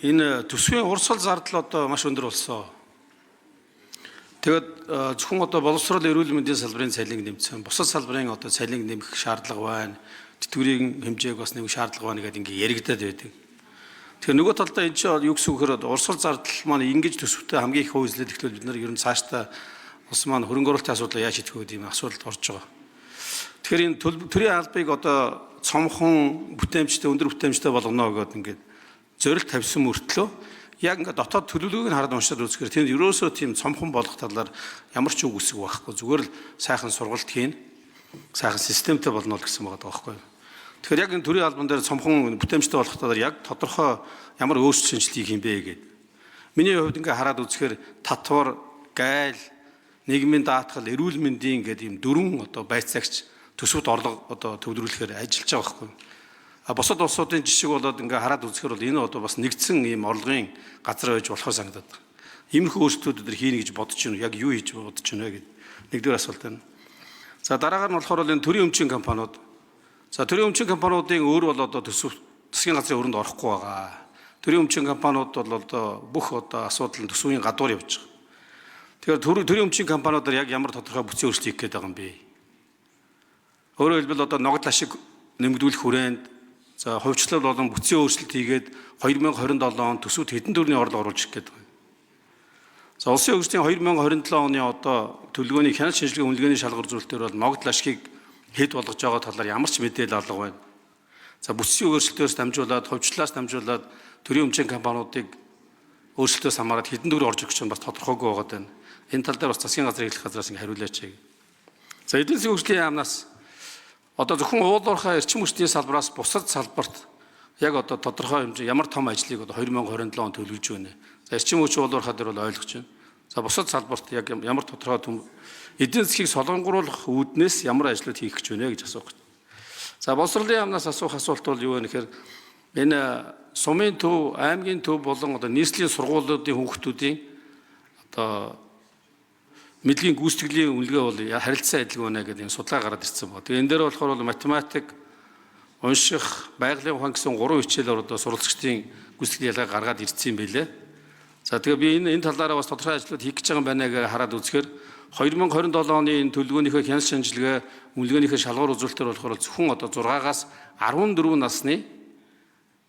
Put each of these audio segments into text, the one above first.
Энэ төсвийн урсгал зардал одоо маш өндөр болсон. Тэгээд зөвхөн одоо боловсрол эрүүл мэндийн салбарын цалин нэмсэн, бусад салбарын одоо цалин нэмэх шаардлага байна. Тэтгэврийн хэмжээг бас нэмэх шаардлага байна гэдэг ингээ яригадаад байдаг. Тэгэхээр нөгөө талдаа энэ чинь юу гэсэн үг хэрэг урсгал зардал маань ингэж төсөвтэй хамгийн их хувь эзлээд эхлэвэл бид нар ер нь цаашдаа ус маань хөрөнгө оруулалтын асуудлыг яаж шийдэх вэ гэдэг юм асуудалд орж байгаа. Тэгэхээр энэ төрийн албыг одоо цомхон бүтээмжтэй өндөр бүтээмжтэй болгоно гэдэг ингээд зорилт тавьсан мөртлөө яг ингээд дотоод төлөвлөгөөг нь хараад уншаад үзэхээр тэнд ерөөсөө тийм цомхон болох талаар ямар ч үг үсэг байхгүй. Зүгээр л сайхан сургалт хийн, сайхан системтэй болно л гэсэн байгаа байхгүй. Тэгэхээр яг энэ төрийн албан дээр цомхон бүтээмжтэй болох талаар яг тодорхой ямар өөрчлөлт шинжилгээ хийх юм бэ гэдэг. Миний хувьд ингээд хараад үзэхээр татвар, гайл, нийгмийн даатгал, эрүүл мэндийн гэдэг ийм дөрвөн одоо байцаагч төсөвт орлого одоо төвлөрүүлэхээр ажиллаж байгаа байхгүй. Бусад улсуудын жишг болоод ингээ хараад үзэхээр бол энэ одоо бас нэгдсэн ийм орлогын газар байж болохоор санагдаад байна. Иймэрхүү өөрчлөлтүүд өдр хийнэ гэж бодож байна. Яг юу хийж бодож байна гэдэг нэгдүгээр асуулт байна. За дараагаар нь болохоор энэ төрийн өмчийн компаниуд. За төрийн өмчийн компаниудын өөр бол одоо засгийн газрын өрөөнд орохгүй байгаа. Төрийн өмчийн компаниуд бол одоо бүх одоо асуудал нь төсвийн гадуур явж байгаа. Тэгэхээр төрийн өмчийн компаниудаар яг ямар тодорхой бүцийн өөрчлөлт хийх гээд байгаа юм бэ? Өөрөөр хэлбэл одоо ногд ашиг нэмэгдүүлэх хүрээнд за хувьчлал болон бүцийн өөрчлөлт хийгээд 2027 он төсөвт хэдэн төгрөгийн орлого оруулж ирэх гээд байна. За улсын хөгжлийн 2027 оны одоо төлөвлөгөөний хяналт шинжилгээ үнэлгээний шалгуур зүйлтээр бол ногд ашгийг хэд болгож байгаа талаар ямар ч мэдээлэл алга байна. За бүцийн өөрчлөлтөөс дамжуулаад хувьчлалаас дамжуулаад төрийн өмчийн компаниудыг өөрчлөлтөөс хамаарат хэдэн төгрөг орж ирэх чинь бас тодорхойгүй байгаа байна. Энэ тал дээр бас засгийн газрын эрхлэх газраас ингэ хариулаач. За эдийн засгийн хөгжлийн яамнаас одоо зөвхөн уулуурхай эрчим хүчний салбараас бусад салбарт яг одоо тодорхой хэмжээ ямар том ажлыг одоо 2027 он төлөвлөж байна. За эрчим хүч уулуурхай дээр бол ойлгож байна. За бусад салбарт яг ямар тодорхой эдийн засгийг солонгоруулах үүднээс ямар ажлууд хийх гэж байна гэж асуух. За боловсролын яамнаас асуух асуулт бол юу вэ гэхээр энэ сумын төв, аймгийн төв болон одоо нийслэлийн сургуулиудын хүүхдүүдийн одоо мэдлэгийн гүйцэтгэлийн үнэлгээ бол харилцан адилгүй байна гэдэг энэ судалгаа гараад ирсэн байна. Тэгээ энэ дээр болохоор бол математик, унших, байгалийн ухаан гэсэн 3 хичээлээр одоо сурвалжчдын гүйцэтгэлийн ялгааг гаргаад ирсэн юм байлээ. За тэгээ би энэ талаараа бас тодорхой ажлууд хийх гэж байгаа юм байна гэж хараад үзэхээр 2027 оны энэ төлөвлөгөөнийхөө хяналт шинжилгээ үнэлгээнийхээ шалгуур үзүүлэлтээр болохоор зөвхөн одоо 6-аас 14 насны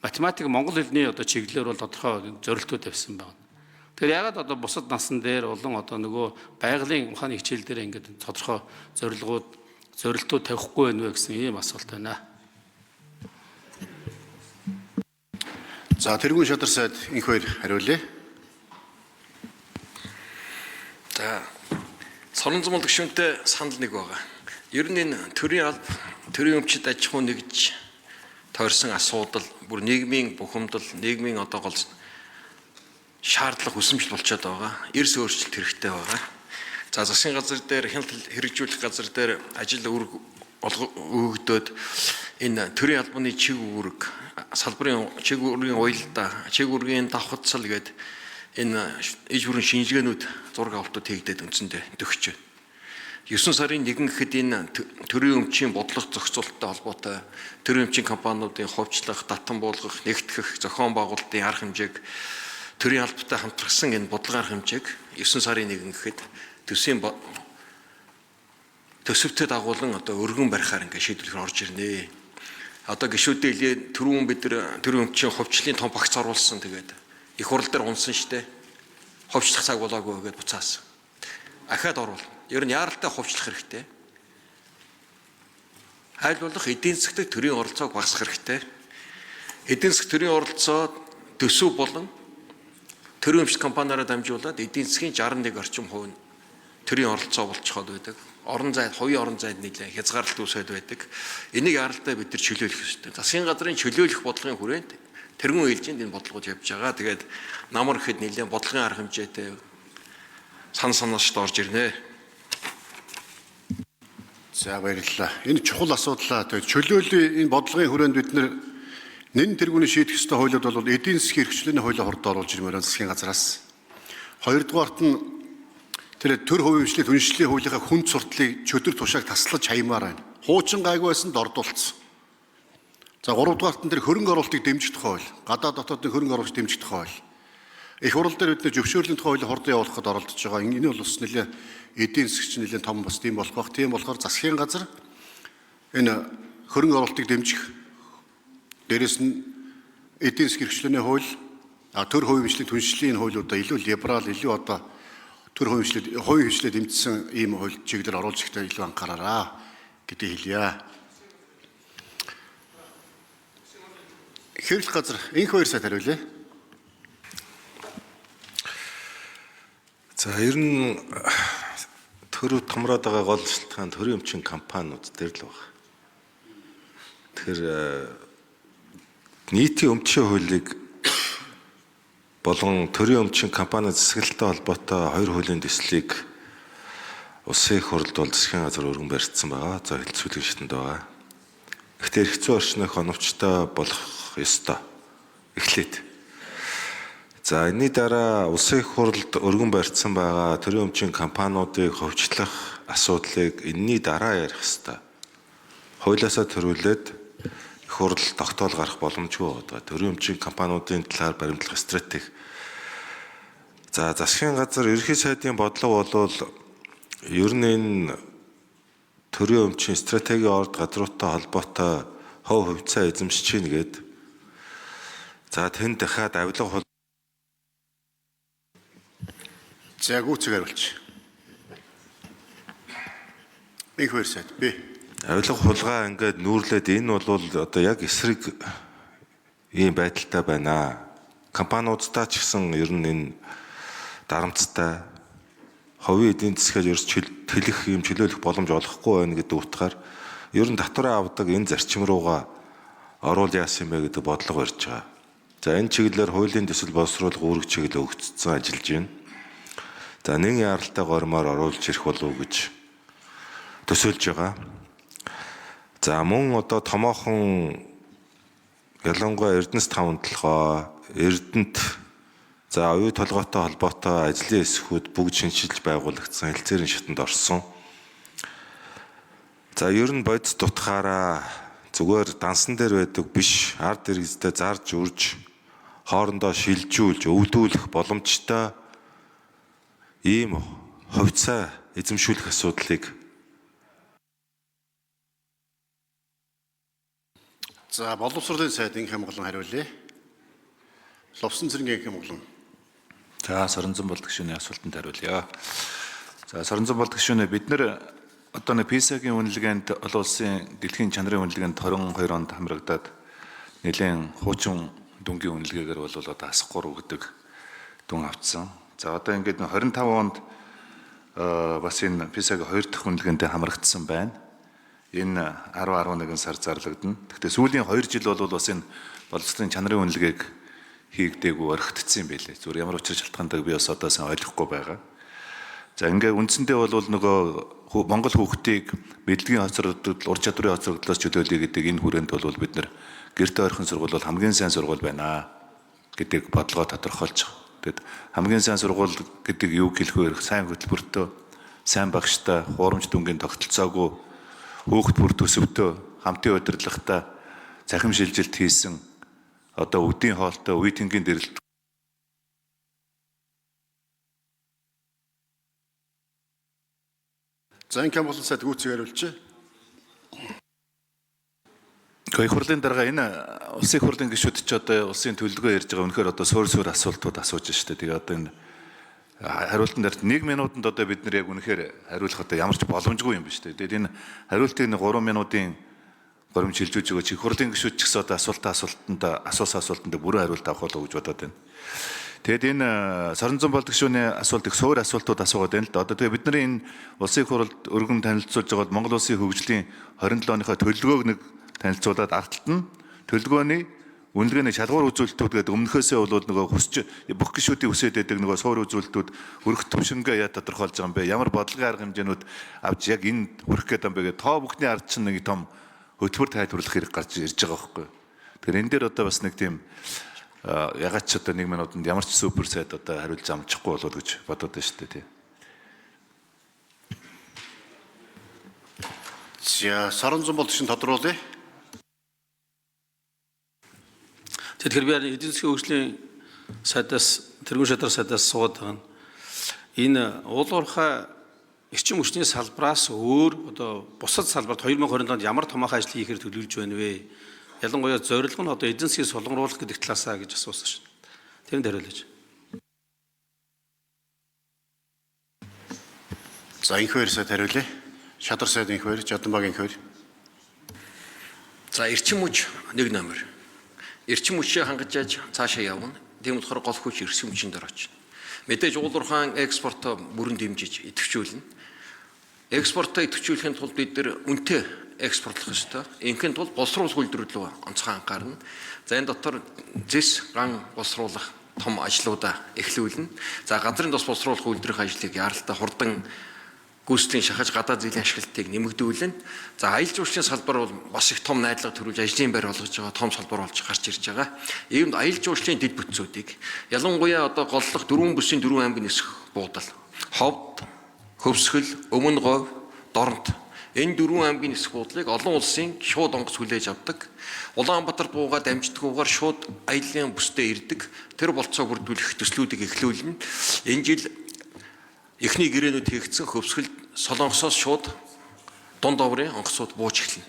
математик монгол хэлний одоо чиглэлээр бол тодорхой зорилтууд тавьсан байна. Тэгэхээр ягаад одоо бусад насан дээр болон одоо нөгөө байгалийн ухааны хичээл дээр ингээд тодорхой зорилтууд тавихгүй байна вэ гэсэн ийм асуулт байна. За тэргүүн шадар сайд инх хоёр хариулъя. За Соронзмол гишүүнтэй санал нэг байгаа. Ер нь энэ төрийн өмчит аж ахуй нэгж тойрсон асуудал, бүр нийгмийн бухимдал, нийгмийн одоо гол шаардлага хүсэмжил болчиход байгаа. Эрс өөрчлөлт хэрэгтэй байгаа. За засгийн газар дээр хяналт хэрэгжүүлэх газар дээр ажил өгөгдөөд энэ төрийн албаны чиг үүрэг, салбарын чиг үүргийн уялдаа, чиг үүргийн давхцал гээд энэ иж бүрэн шинжилгээнүүд зураг авалтууд хийгдээд үндсэндээ төгсөж байна. 9 сарын 1 гэхэд энэ төрийн өмчийн бодлого зохицуулалттай холбоотой төрийн өмчийн компаниудын хувьчлах, татан буулгах, нэгтгэх, зохион байгуулалтын арга хэмжээг төрийн албатай хамтрагсан энэ бодлогын арга хэмжээг 9 сарын 1 гэхэд төсөвтэй дагуулan одоо өргөн барихаар ингээд шийдвэр орж ирнэ. Одоо гишүүдээ түрүүн бид төрийн өмчийн хувьчлалын том багц оруулсан тэгээд их хурал дээр унсан штэ. Хувьчлах цаг болоогүй гэдээ буцаасан. Ахаад оруул. Ер нь яаралтай хувьчлах хэрэгтэй. Аль болох эдийн засгт төрийн оролцоог багасгах хэрэгтэй. Эдийн засгт төрийн оролцоо төсөв болон төрийн өмчит компаниараа дамжуулаад эдийн засгийн 61 орчим хувь төрийн оролцоо болчиход байдаг. Орон зайд, хувийн орон зайд нэлээд хязгаарлалт үүсээд байдаг. Энийг яаралтай бид нар чөлөөлөх хэрэгтэй. Засгийн газрын чөлөөлөх бодлогын хүрээнд тэргүүн ээлжинд энэ бодлогод явж байгаа. Тэгээд намар гэхэд нэлээд бодлогын арга хэмжээтэй санаашд орж ирнэ. За баярлалаа. Энэ чухал асуудал. Тэгээд чөлөөлийн энэ бодлогын хүрээнд бид нар нэн тэргүүний шийдэх ёстой хуулиуд бол эдийн засгийн эрхчлөөний хуулийг хордоо оруулж ирмээр засгийн газраас. Хоёрдугаарт нь тэр төр хувийн хвшлийн түншлэлийн хуулийнхаа хүн суртлыг чөдөр тушааг таслаж хаymаар байна. Хуучин гайгүй байсан дордуулсан. За 3 дугаарт нь тэр хөрөнгө оруулалтыг дэмжих тухай хууль, гадаад дотоодын хөрөнгө оруулалт дэмжих тухай хууль. Их хурал дээр бид нэр зөвшөөрлийн тухай хуулийг хурдан явуулахад оролдож байгаа. Энэ бол бас нэлээд эдийн засгч нэлээд том бас тийм болох бах. Тийм болохоор засгийн газар энэ хөрөнгө оруулалтыг дэмжих дээрэс нь эдийн засгийн эрхчлөөний хууль, төр хувийн хэмжээний түншлэлийн хуулиудаа илүү либерал, илүү одоо төр хувийн хэмжлээ дэмжсэн ийм хууль чиглэлээр оруулж ихтэй илүү анхаараарай гэдгийг хэлье. Хэвлэх газар энх 2 сая хариулъя. За ер нь төр томроод байгаа гол шалтгаан төрийн өмчийн компаниуд дээр л байна. Тэгэхээр нийтийн өмчийн хуулийг болон төрийн өмчийн компани засаглалтай холбоотой 2 хуулийн төслийг улсын их хурлд бол засгийн газар өргөн барьцсан байгаа. За хэлцүүлэг шатнд байгаа. Гэхдээ эрх зүйн орчныг оновчтой болох ёстой. Эхлээд. За энэний дараа улсын их хурлд өргөн барьцсан байгаа төрийн өмчийн компаниудыг ховчлох асуудлыг энэний дараа ярих ёстой. Хуулиасаа төрүүлээд их хурл тогтоол гарах боломжгүй байгаа. Төрийн өмчийн компаниудын талаар баримтлах стратеги. За засгийн газар ерөнхий сайдын бодлого болвол ер нь энэ төрийн өмчийн стратегийн орд газруудтай холбоотой хов хувьцаа эзэмшиж чинь гээд за тэнд дахиад авилга За гүйцэг хариулж. Энх 2 сая. Би. авилга хулгай ингээд нүүрлээд энэ бол одоо яг эсрэг ийм байдалтай байна. Компаниудтай ч гэсэн ер нь энэ дарамттай ховын эдийн засгаар ерөөс тэлэх юм чөлөөлөх боломж олохгүй байна гэдэг утгаар ер нь татвараа авдаг энэ зарчим руугаа оруул яасан юм бэ гэдэг бодлого барьж байгаа. За энэ чиглэлээр хуулийн төсөл боловсруулах үүрэг чиглэл өгөгдсөн ажиллаж байна. За нэг яралтай гормоор оруулж ирэх болов уу гэж төсөөлж байгаа. За мөн одоо томоохон ялангуяа Эрдэнэс 5 толгой, Эрдэнэт за оюу толгойтой холбоотой ажлын эсхүүд бүгд шинжилж байгуулагдсан хэлцээрийн шатанд орсон. За ер нь бодис дутгаараа зүгээр дансан дээр байдаг биш ард иргэдтэй зарж үрж хоорондоо шилжүүлж өвдүүлэх боломжтой ийм хувьцаа эзэмшүүлэх асуудлыг За боловсролын сайд энх Хамглан хариулъя. Ловсон цэргийн энх Хамглан. За Соронзон болд гишүүний асуултанд хариулъя. За Соронзон болд гишүүнээ бид нэр одоо нэг ПИСА-гийн үнэлгээнд олон улсын дэлхийн чанарын үнэлгээнд 22 онд хамрагдаад нэлээд хуучин дүнгийн үнэлгээгээр бол одоо асахгүй өгдөг дүн авцсан. За одоо ингээд 25 онд бас энэ ПИСА-гийн 2 дахь үнэлгээндээ хамрагдсан байна. Энэ 10-11 сар зарлагдана. Гэхдээ сүүлийн 2 жил бол бас энэ боловсролын чанарын үнэлгээг хийгдээгүй орхигдсон юм байлээ. Зүгээр ямар учир шалтгаантай би бас одоо сайн ойлгохгүй байгаа. За ингээ үндсэндээ бол нөгөө Монгол хүүхдийг мэдлэгийн хоцрогдол, ур чадварын хоцрогдлоос чөлөөлөе гэдэг энэ хүрээнд бол бид нар гэрте ойрхон сургууль бол хамгийн сайн сургууль байна гэдэг бодлогоо тодорхойлж байгаа. Тэгэд хамгийн сайн сургууль гэдэг юу хэлэх вэ? Сайн хөтөлбөртөө, сайн багштай, хуурамч дүнгийн тогтолцоогүй, хүүхд бүр төсөвтөө, хамтын удирдлагатай, цахим шилжилт хийсэн одоо үдийн хоолтой, үе тэнгийн дэрэлт За энх Хамглан сайд гүйцэг хариулж. Их хурлын дарга энэ улсын их хурлын гишүүд ч одоо улсын төлөвлөгөө ярьж байгаа үнэхээр одоо суурь асуултууд асууж штэ. Тэгээ одоо энэ хариултанд дард 1 минутанд одоо бид нэр яг үнэхээр хариулах одоо ямар ч боломжгүй юм ба штэ. Тэгээд энэ хариултыг 3 минутын горимж шилжүүлж өгөөч. Их хурлын гишүүд ч гэсэн одоо асуултанд бүрэн хариулт авах болов уу гэж бодоод байна. Тэгэд энэ Соронзон болд гишүүний асуулт их суурь асуултууд асуугаад байна л да. Одоо тэгээ бидний энэ улсын их хурлд өргөн танилцуулж байгаа Монгол улсын хөгжлийн 27 оныхоо төлөвлөгөөг нэг танилцуулаад арталт нь төлөвлөгөөний үнэлгээний шалгуур үзүүлэлтүүд гэдэг өмнөхөөсөө бол нөгөө хүсч бүх гишүүдийн хүсэж байдаг нөгөө суур үзүүлэлтүүд өрх төвшингээ яа тодорхойлж байгаа юм бэ? Ямар бодлогын арга хэмжээнүүд авч яг энд хүрэх гээд байгаа юм бэ гэдэг тоо бүхний ард чинь нэг том хөтөлбөр тайлбарлах хэрэг гарч ирж байгаа байхгүй. Тэгэхээр энэ дээр одоо бас нэг тийм ягаад ч одоо 1 минутанд ямар ч супер сайд одоо хариулж амжихгүй болов уу гэж бодоод байна шүү дээ тий. За Соронзон болд шин тодруулъя. Тэгэхээр би эдийн засгийн хөгжлийн сайдаас тэргуун шадар сайдаас суугаад байгаа нь энэ уулуурхай эрчим хүчний салбараас өөр одоо бусад салбарт 2020 онд ямар томоохон ажил хийхээр төлөвлөж байна вэ? Ялангуяа зорилго нь одоо эдийн засгийг солонгоруулах гэдэг талаасаа гэж асуусан шин. Тэрэнд хариулж. За инхвэр сайд хариулъя. Шадар сайд инхвэр, Жаданбаг инхвэр. За эрчим хүч нэг номер. Эрчим хүчээ хангаж яаж цаашаа явна. Тийм болохоор гол хүч эрчим хүчинд орооч. Мэдээж уулуурхаан экспортоо бүрэн дэмжиж идэвхжүүлнэ. Экспортоо идэвхжүүлэхийн тулд бид нар үнэтэй экспортлох ёстой. Инхийн тулд боловсруулах үйлдвэрлэл рүү онцгой анхаарна. За энэ дотор зэс ган боловсруулах том ажлуудаа эхлүүлнэ. За газрын тос боловсруулах үйлдвэрийн ажлыг яаралтай хурдан гүйцэтгэлийн шахаж гадаад зээлийн ашиглалтыг нэмэгдүүлнэ. За аялал жуулчлалын салбар бол бас их том найдлага төрүүлж ажлын байр болгож байгаа том салбар болж гарч ирж байгаа. Иймд аялал жуулчлалын дэд бүтцүүдийг ялангуяа одоо голлох 4 бүсийн 4 аймгийн нисэх буудал, Ховд, Хөвсгөл, Өмнө Говь, Дорнот энэ 4 аймгийн нисэх буудлыг олон улсын шууд онгоц хүлээж авдаг. Улаанбаатар бууга дамждаггүйгээр шууд аяллаа бүсдээ ирдэг. Тэр болцоо бүрдүүлэх төслүүдийг эхлүүлнэ. Энэ жил эхний гэрээнүүд хийгдсэн Хөвсгөл Солонгосоос шууд дунд оврын онгоцууд бууж эхэлнэ.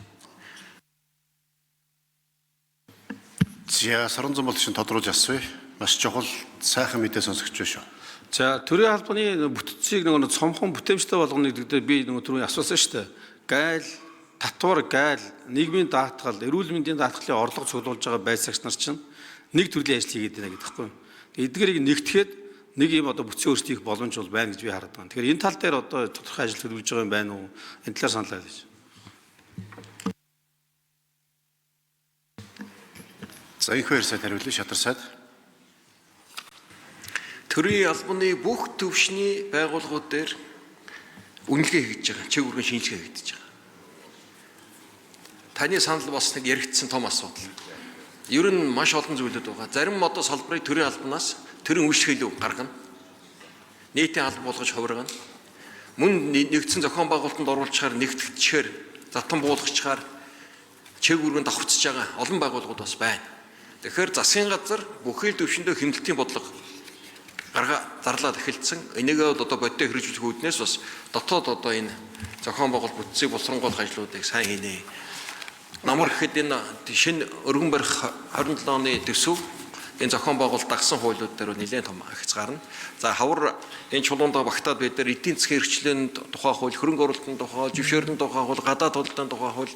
За Соронзон боловч тодруулж асууя. Маш чухал сайхан мэдээ сонсогч байна шүү. За төрийн албаны бүтцийг нөгөө цомхон бүтээмжтэй болгоно гэдэг би нөгөө түрүүний асуусан шүү дээ. Гайл, татвар, гайл, нийгмийн даатгал, эрүүл мэндийн даатгалын орлого цуглуулж байгаа байцаагч нар чинь нэг төрлийн ажил хийгээд байна гэдэг хэвгүй. Эдгээрийг нэгтгэхэд нэг юм одоо бүтцийн өөрчлөлт хийх боломж бол байна гэж би хараад байна. Тэгэхээр энэ тал дээр одоо тодорхой ажил төлөвлөж байгаа юм байна уу? Энэ талаар саналаа гэж. За инхвэр сайд хариулъя. Шадар сайд. Төрийн албаны бүх төвшний байгууллагууд дээр үнэлгээ хийж байгаа. Чиг үүргийн шинжилгээ хийгдэж байгаа. Таны санал бас нэг яригдсан том асуудал. Ер нь маш олон зүйлүүд байгаа. Зарим одоо салбарыг төрийн албанаас төрийн үйлчлэгээ гаргана. Нийтийн алба болгож хувиргана. Мөн нэгдсэн зохион байгуулалтанд оруулчихаар нэгтгэгдчихээр затан буулгачаар чиг үүргэнд давхцаж байгаа олон байгууллагууд бас байна. Тэгэхээр засгийн газар бүхий л төвшөндөө хэмнэлтийн бодлого зарлаад эхэлсэн. Энийгээ бол одоо бодиттой хэрэгжүүлэх үүднээс бас дотоод одоо энэ зохион байгуулалт бүтцийг боловсруулах ажлуудыг сайн хийнэ. Намар гэхэд энэ шинэ өргөн барих 27 оны төсөв энэ зохион байгуулалт дагсан хуулиуд дээр нэлээд том агц гарна. За хавар энэ чулуундаа багтаад бид нар эдийн засгийн хэрэгжлээнд тухай хууль, хөрөнгө оруулалтын тухай, зөвшөөрлийн тухай хууль, гадаад худалдааны тухай хууль,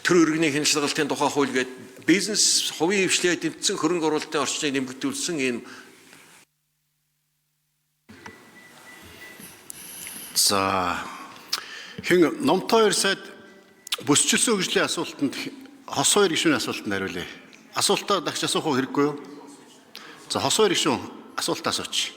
төр иргэний хяналтын тухай хууль гээд бизнес хувийн хвшлээ дэмжсэн хөрөнгө оруулалтын орчныг нэмэгдүүлсэн энэ. За хин номтой 2 сайд бүсчилсэн хөгжлийн асуултанд хос 2 гишүүний асуултанд хариулъя. Асуултаа дахиж асуух хэрэггүй юу? За хос 2 гишүүн асуултаа асууч.